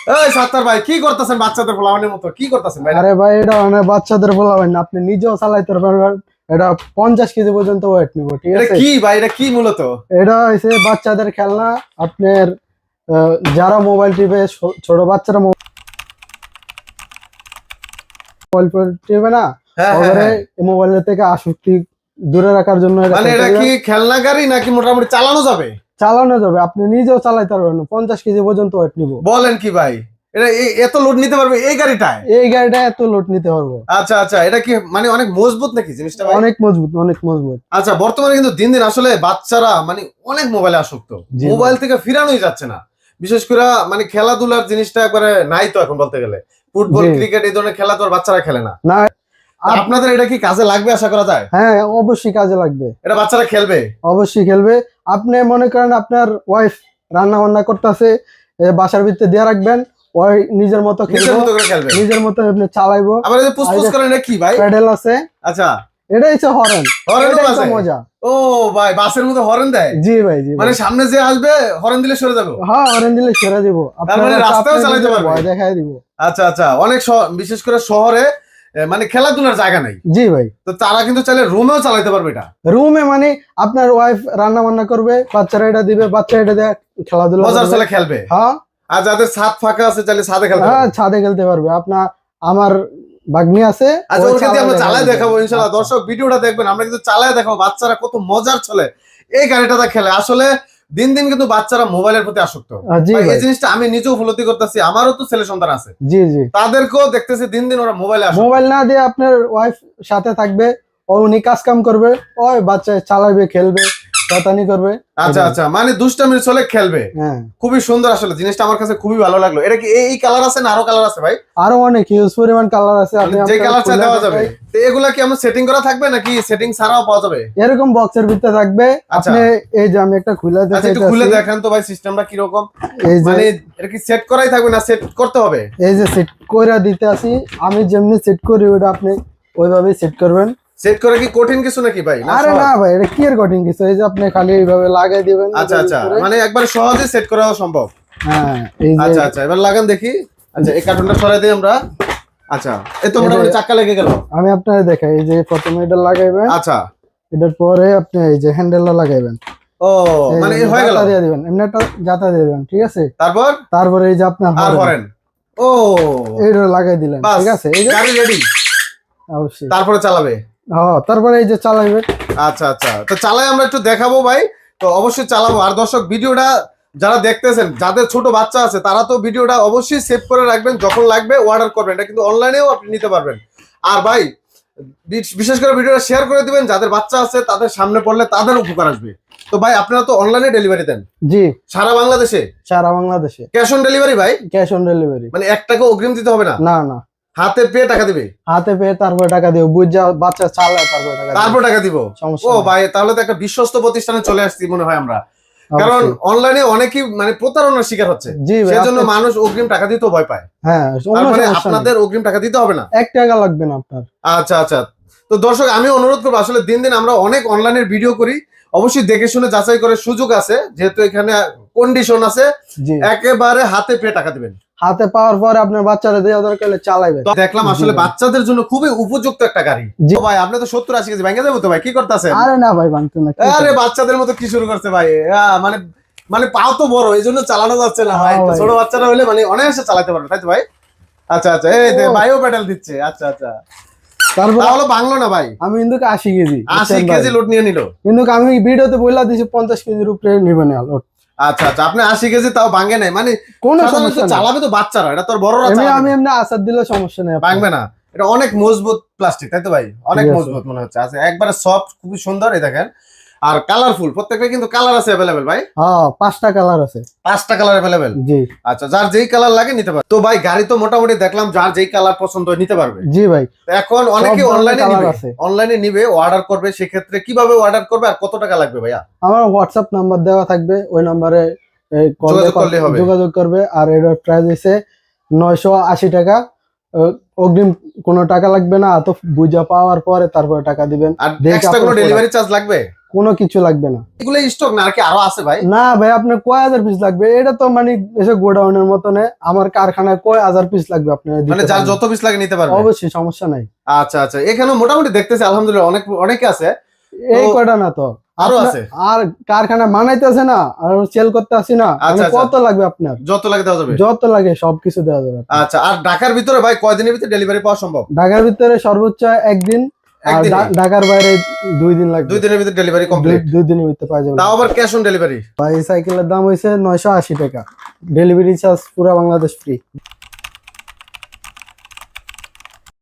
এই সাত্তার ভাই কি করতেছেন বাচ্চাদের পোলাপানের মতো কি করতেছেন ভাই? আরে ভাই এটা মানে বাচ্চাদের পোলাপান না, আপনি নিজেও চালাইতে পারবেন। এটা 50 কেজি পর্যন্ত ওয়েট নিব, ঠিক এটা আছে? কি ভাই, এটা কি মূলত? এটা হচ্ছে বাচ্চাদের খেলনা। আপনার যারা মোবাইল টিপে, ছোট বাচ্চারা মোবাইল টিপে না, হ্যাঁ, হ্যাঁ, ওদের হ্যাঁ। মোবাইলের থেকে আসক্তি দূরে রাখার জন্য এটা মানে এটা কি খেলনা গাড়ি নাকি মোটামুটি চালানো যাবে? চালানো যাবে, আপনি নিজেও চালাইতে পারবেন। 50 কেজি পর্যন্ত ওয়েট নিব। বলেন কি ভাই, এটা এত লোড নিতে পারবে এই গাড়িটায়? এই গাড়িটা এত লোড নিতে পারবো। আচ্ছা আচ্ছা, এটা কি মানে অনেক মজবুত নাকি জিনিসটা ভাই? অনেক মজবুত, অনেক মজবুত। আচ্ছা, বর্তমানে কিন্তু দিন দিন আসলে বাচ্চারা মানে অনেক মোবাইলে আসক্ত, জি মোবাইল থেকে ফিরানোই যাচ্ছে না। বিশেষ করে মানে খেলাধুলার জিনিসটা একবারে নাই তো এখন বলতে গেলে। ফুটবল, জি। ক্রিকেট এই ধরনের খেলা তো আর বাচ্চারা খেলে না। না, আপনাদের এটা কি কাজে লাগবে আশা করা যায়? হ্যাঁ অবশ্যই কাজে লাগবে। এটা বাচ্চারা খেলবে? অবশ্যই খেলবে। আপনি মনে করেন আপনার ওয়াইফ রান্না বান্না করতেছে, বাসার ভিতরে দিয়ে রাখবেন, ওই নিজের মতো নিজের খেলবো, মতো করে খেলবে। নিজের মতো আপনি চালাইবো। আবার এই যে পুসপুস করেন এটা কি ভাই? প্যাডেল আছে, আচ্ছা, এটাই হচ্ছে হরেন। হরেনও এটাই তো বাজে? মজা। ও ভাই, বাসের মতো হরেন দেয়? জি ভাই, জি মানে ভাই। সামনে যে আসবে হরেন দিলে সরে যাবে? হ্যাঁ হরেন দিলে ছেড়ে দিব, তার মানে রাস্তাও চালাতে পারবে? ভয় দেখাই দিব। আচ্ছা আচ্ছা, অনেক বিশেষ করে শহরে মানে খেলাধুলার জায়গা নাই, জি ভাই। তো তারা কিন্তু চাইলে রুমেও চালাতে পারবে এটা। রুমে মানে আপনার ওয়াইফ রান্না বান্না করবে, বাচ্চারা এটা দিবে, বাচ্চা এটা দিয়ে খেলাধুলা মজার করবে। চলে খেলবে। হ্যাঁ আর যাদের ছাদ ফাঁকা আছে চাইলে ছাদে খেলতে হ্যাঁ, পারবে। ছাদে খেলতে পারবে। আপনার আমার ভাগ্নি আছে, আচ্ছা, ও ওর কিন্তু আমরা চালায় দেখাবো দেখাবে। ইনশাআল্লাহ। আচ্ছা। দর্শক ভিডিওটা দেখবেন, আমরা কিন্তু চালায় দেখাবো বাচ্চারা কত মজার চলে এই গাড়িটাতে খেলে। আসলে দিন দিন কিন্তু বাচ্চারা মোবাইলের প্রতি আসক্ত। জি ভাই, এই ভাই। জিনিসটা আমি নিজেও উপলব্ধি করতেছি, আমারও তো ছেলে সন্তান আছে, জি জি। তাদেরকেও দেখতেছি দিন দিন ওরা মোবাইলে আসক্ত। মোবাইল না দিয়ে আপনার ওয়াইফ সাথে থাকবে, ও উনি কাজ কাম করবে, ওই বাচ্চা চালাবে, খেলবে, শয়তানি করবে। আচ্ছা আচ্ছা, মানে দুষ্টামির চলে খেলবে। হ্যাঁ, খুবই সুন্দর আসলে জিনিসটা, আমার কাছে খুবই ভালো লাগলো। এটা কি এই কালার আছে না আরো কালার আছে ভাই? আরো অনেক হিউজ পরিমাণ কালার আছে। আপনি মানে যে আপনার কালার চা খুলে দেওয়া যাবে। দেখাই। তো এগুলা কি আমরা সেটিং করা থাকবে নাকি সেটিং ছাড়াও পাওয়া যাবে? এরকম বক্সের ভিতরে থাকবে। আচ্ছা। আপনি এই যে আমি একটা খুলে আচ্ছা, একটু খুলে দেখাইতেছি। দেখান তো ভাই সিস্টেমটা কি রকম। এই যে মানে এটা কি সেট করাই থাকবে না সেট করতে হবে? এই যে সেট কইরা দিতে আসি, আমি যেমনি সেট করি ওটা আপনি ওইভাবেই সেট করবেন। সেট করে কি কঠিন কিছু নাকি ভাই, না আরে সহজ? না ভাই, এটা কি এর কঠিন কিছু, এই যে আপনি খালি এইভাবে লাগাই দিবেন। আচ্ছা আচ্ছা, মানে একবারে সহজে সেট করাও সম্ভব। হ্যাঁ এই যে আচ্ছা আচ্ছা, এবার লাগান দেখি। আচ্ছা, এই কার্টুনটা সরাই দিই আমরা। আচ্ছা, এই তো মোটামুটি চাক্কা লেগে গেল। আমি আপনার দেখাই, এই যে প্রথমে এটা লাগাইবেন, আচ্ছা। এটার পরে আপনি এই যে হ্যান্ডেলটা লাগাইবেন। ও মানে এই হয়ে গেল। জাতা দিয়ে দিবেন, এমনি একটা জাতা দিয়ে দিবেন, ঠিক আছে? তারপর তারপরে এই যে আপনার আর হরেন, করেন। ও এইটা লাগাই দিলেন, বাস, ঠিক আছে? এই যে গাড়ি রেডি। অবশ্যই। তারপরে চালাবে? হ্যাঁ, তারপরে এই যে চালাইবেন। আচ্ছা আচ্ছা, তো চালাই আমরা একটু দেখাবো ভাই। তো অবশ্যই চালাবো। আর দর্শক ভিডিওটা যারা দেখতেছেন, যাদের ছোট বাচ্চা আছে তারা তো ভিডিওটা অবশ্যই সেভ করে রাখবেন, যখন লাগবে অর্ডার করবেন। এটা কিন্তু অনলাইনেও আপনি নিতে পারবেন। আর ভাই বিশেষ করে ভিডিওটা শেয়ার করে দিবেন, যাদের বাচ্চা আছে তাদের সামনে পড়লে তাদের উপকার আসবে। তো ভাই আপনারা তো অনলাইনে ডেলিভারি দেন জি, সারা বাংলাদেশে? সারা বাংলাদেশে ক্যাশ অন ডেলিভারি ভাই? Cash on delivery. মানে 1 টাকা অগ্রিম দিতে হবে না? না না, হাতে পেয়ে টাকা দিবে? হাতে পেয়ে তারপরে টাকা দিব, বুঝা বাচ্চা চালায় তারপরে টাকা দিব। তারপর টাকা দিব? সমস্যা ও নাই। ভাই, তাহলে তো একটা বিশ্বস্ত প্রতিষ্ঠানে চলে আসছি মনে হয় আমরা। কারণ অবশ্যই। অনলাইনে অনেকেই মানে প্রতারণার শিকার হচ্ছে, জি ভাই, সেজন্য মানুষ অগ্রিম টাকা দিতেও ভয় পায়। হ্যাঁ তার কোনো মানে সমস্যা নেই। আপনাদের অগ্রিম টাকা দিতে হবে না? 1 টাকা লাগবে না আপনার। আচ্ছা আচ্ছা, তো দর্শক আমি অনুরোধ করবো, আসলে দিন দিন আমরা অনেক অনলাইনের ভিডিও করি, অবশ্যই দেখে শুনে যাচাই করে, সুযোগ আছে যেহেতু এখানে কন্ডিশন আছে, জি, একেবারে হাতে পেয়ে টাকা দিবেন। হাতে পাওয়ার পরে আপনার বাচ্চারা দেওয়া দরকার হলে চালাইবেন। তো দেখলাম আসলে জি ভাই। বাচ্চাদের জন্য খুবই উপযুক্ত একটা গাড়ি। জি। তো ভাই আপনি তো 70-80 কেজি ভেঙে যাবো তো ভাই, কি করতেছেন? আরে না ভাই, ভাঙতে না। আরে বাচ্চাদের মতো কি শুরু করছে ভাই? মানে মানে পাও তো বড়, এই জন্য চালানো যাচ্ছে না ভাই। হ্যাঁ ভাই। ছোট বাচ্চারা হলে মানে অনায়াসে চালাতে পারবে, তাই তো ভাই? আচ্ছা আচ্ছা, এই ও। ভাইও পেডাল দিচ্ছে। আচ্ছা আচ্ছা, তারপর তাহলে ভাঙলো না ভাই? আমি কিন্তু 80 কেজি 80 বুঝছেন কেজি ভাই? লোড নিয়ে নিল? কিন্তু আমি ভিডিওতে বললা দিছি 50 কেজির উপরে নিবে না লোড। আচ্ছা আচ্ছা, আপনি 80 কেজি তাও ভাঙে নাই মানে? কোনো সাধারণত সমস্যা নেই। চালাবে তো বাচ্চারা, এটা তোর বড়রা আমি চালাবে আমি না। এমনি আসার দিলে সমস্যা নেই আপনার। ভাঙবে না? এটা অনেক মজবুত প্লাস্টিক, তাই তো ভাই? অনেক ঠিক আছে। মজবুত মনে হচ্ছে। আচ্ছা, একবারে সফট, খুবই সুন্দর। এই দেখেন, আর কালারফুল, প্রত্যেকটা কিন্তু কালার আছে অ্যাভেলেবেল ভাই? হ্যাঁ 5টা কালার আছে। 5টা কালার অ্যাভেলেবেল? জি আচ্ছা, যার যেই কালার লাগে নিতে পারবে। তো ভাই গাড়ি তো মোটামুটি দেখলাম, যার যেই কালার পছন্দ হয় নিতে পারবে। জি ভাই। তো এখন অনেকে সব ধরনের অনলাইনে colour নিবে, আছে। অনলাইনে নিবে, অর্ডার করবে, সেক্ষেত্রে কিভাবে অর্ডার করবে আর কত টাকা লাগবে ভাইয়া? আমার হোয়াটসঅ্যাপ নাম্বার দেওয়া থাকবে, ওই নাম্বারে যোগাযোগ করলেই হবে। যোগাযোগ করবে। আর এর প্রাইস হইছে 980 টাকা। অগ্রিম কোনো টাকা লাগবে না, তো বুঝা পাওয়ার পরে তারপরে টাকা দিবেন। আর দেখে এক্সট্রা কোনো আপনার ডেলিভারি চার্জ লাগবে? কোনো কিছু লাগবে না। এগুলো স্টক না আর কি আরো আছে ভাই? না ভাই, আপনার কয় হাজার পিস লাগবে? এটা তো মানে এসে গোডাউনের মতনে, আমার কারখানায় কয় হাজার পিস লাগবে আপনার মানে যার যত পিস লাগে নিতে পারবে? অবশ্যই, সমস্যা নাই। আচ্ছা আচ্ছা, এখানে মোটামুটি দেখতেছি আলহামদুলিল্লাহ অনেকে আছে। এই কয়টা না তো আরো আপনার- আছে? আর কারখানা বানাইতেছে না, আর সেল করতে আসি না, আচ্ছা, মানে আচ্ছা। কত লাগবে আপনার? যত লাগে দেওয়া যাবে? যত লাগে সবকিছু দেওয়া যাবে। আচ্ছা, আর ঢাকার ভিতরে ভাই কয়দিনের ভিতরে ডেলিভারি পাওয়া সম্ভব? ঢাকার ভিতরে সর্বোচ্চ একদিন, আর একদিনে? ঢাকার বাইরে 2 দিন লাগবে। 2 দিনের ভিতরে ডেলিভারি কমপ্লিট? 2 দিনের ভিতরে পাওয়া যাবে। তাও আবার ক্যাশ অন ডেলিভারি? ভাই এই সাইকেলের দাম হয়েছে 980 টাকা, ডেলিভারি চার্জ পুরো বাংলাদেশ ফ্রি।